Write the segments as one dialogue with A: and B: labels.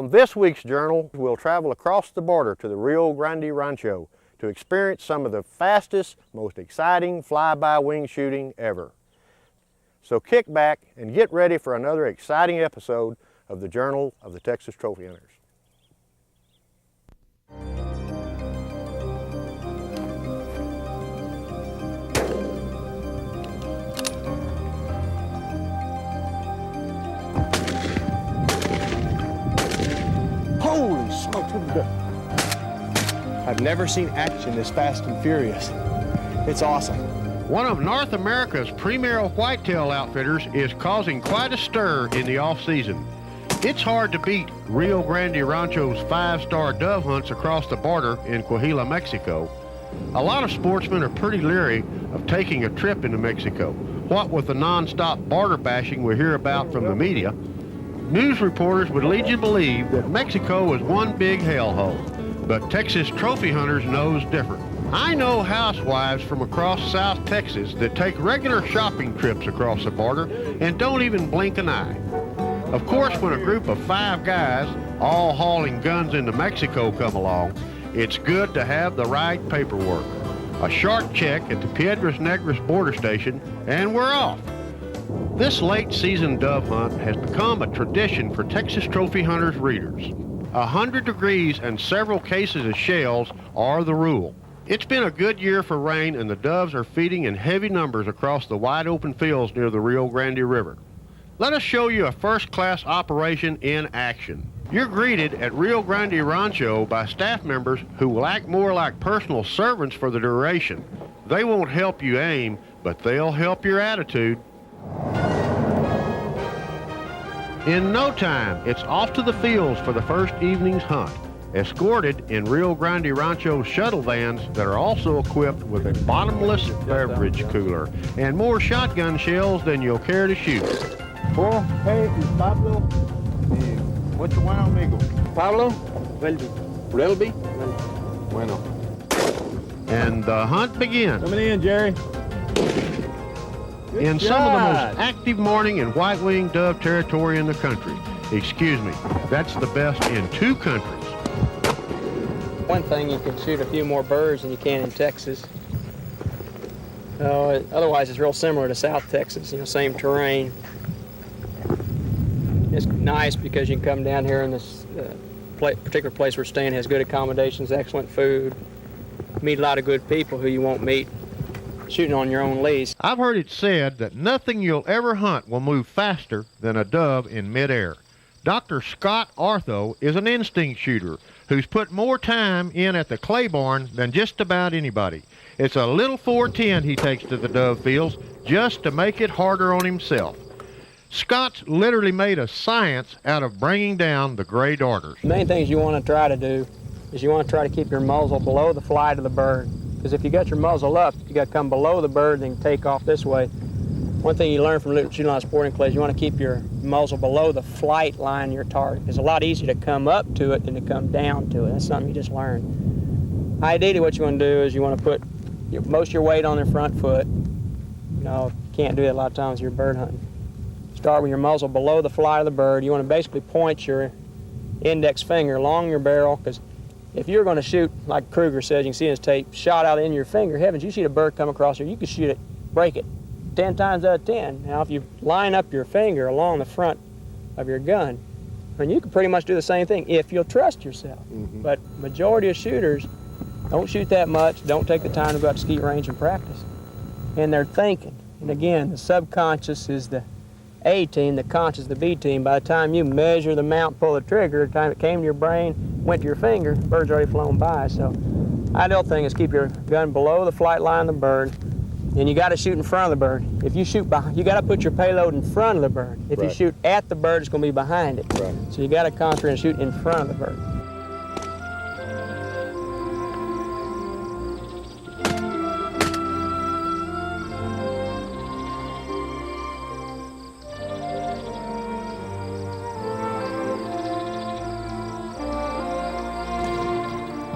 A: On this week's Journal, we'll travel across the border to the Rio Grande Rancho to experience some of the fastest, most exciting fly-by wing shooting ever. So kick back and get ready for another exciting episode of the Journal of the Texas Trophy Hunters.
B: Holy smokes, what the... I've never seen action this fast and furious. It's awesome.
C: One of North America's premier whitetail outfitters is causing quite a stir in the off-season. It's hard to beat Rio Grande Rancho's 5-star dove hunts across the border in Coahuila, Mexico. A lot of sportsmen are pretty leery of taking a trip into Mexico. What with the non-stop border bashing we hear about from the media, news reporters would lead you to believe that Mexico is one big hellhole. But Texas trophy hunters knows different. I know housewives from across South Texas that take regular shopping trips across the border and don't even blink an eye. Of course, when a group of 5 guys, all hauling guns into Mexico, come along, it's good to have the right paperwork. A short check at the Piedras Negras border station, and we're off. This late season dove hunt has become a tradition for Texas trophy hunters readers. 100 degrees and several cases of shells are the rule. It's been a good year for rain, and the doves are feeding in heavy numbers across the wide open fields near the Rio Grande River. Let us show you a first-class operation in action. You're greeted at Rio Grande Rancho by staff members who will act more like personal servants for the duration. They won't help you aim, but they'll help your attitude. In no time, it's off to the fields for the first evening's hunt, escorted in Rio Grande Rancho's shuttle vans that are also equipped with a bottomless beverage cooler and more shotgun shells than you'll care to shoot.
B: Oh, hey, is Pablo? What's your one amigo? Pablo? Relby? Bueno.
C: And the hunt begins.
B: Coming in, Jerry.
C: In some of the most active morning in white-winged dove territory in the country. Excuse me, that's the best in 2 countries.
D: One thing, you can shoot a few more birds than you can in Texas. Otherwise, it's real similar to South Texas, same terrain. It's nice because you can come down here and this particular place we're staying has good accommodations, excellent food, meet a lot of good people who you won't meet shooting on your own lease.
C: I've heard it said that nothing you'll ever hunt will move faster than a dove in midair. Dr. Scott Artho is an instinct shooter who's put more time in at the Claiborne than just about anybody. It's a little 410 he takes to the dove fields just to make it harder on himself. Scott's literally made a science out of bringing down the gray darters.
D: The main things you want to try to do is you want to try to keep your muzzle below the flight of the bird. Because if you got your muzzle up, you got to come below the bird and take off this way. One thing you learn from shooting on sporting clays, you want to keep your muzzle below the flight line of your target. It's a lot easier to come up to it than to come down to it. That's something you just learn. Ideally, what you want to do is you want to put most of your weight on their front foot. You can't do that a lot of times you're bird hunting. Start with your muzzle below the flight of the bird. You want to basically point your index finger along your barrel, because if you're going to shoot, like Kruger says, you can see in his tape, shot out in your finger, heavens, you see a bird come across here, you can shoot it, break it, 10 times out of 10. Now, if you line up your finger along the front of your gun, then you can pretty much do the same thing if you'll trust yourself. Mm-hmm. But majority of shooters don't shoot that much, don't take the time to go out to skeet range and practice. And they're thinking. And again, the subconscious is the A team, the conscious the B team. By the time you measure the mount, pull the trigger, the time it came to your brain, went to your finger, the bird's already flown by. So ideal thing is keep your gun below the flight line of the bird, and you got to shoot in front of the bird. If you shoot behind, you got to put your payload in front of the bird. If you shoot at the bird, it's going to be behind it. Right. So you got to concentrate and shoot in front of the bird.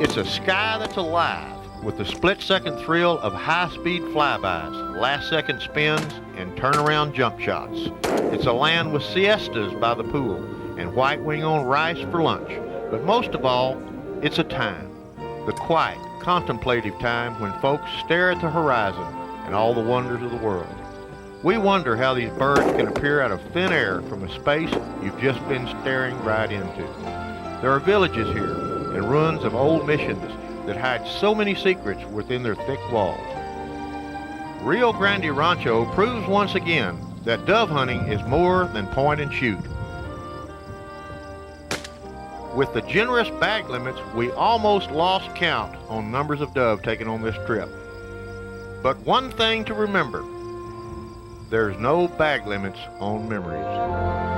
C: It's a sky that's alive with the split-second thrill of high-speed flybys, last-second spins, and turnaround jump shots. It's a land with siestas by the pool and white wing on rice for lunch. But most of all, it's a time, the quiet, contemplative time when folks stare at the horizon and all the wonders of the world. We wonder how these birds can appear out of thin air from a space you've just been staring right into. There are villages here and ruins of old missions that hide so many secrets within their thick walls. Rio Grande Rancho proves once again that dove hunting is more than point and shoot. With the generous bag limits, we almost lost count on numbers of dove taken on this trip. But one thing to remember, there's no bag limits on memories.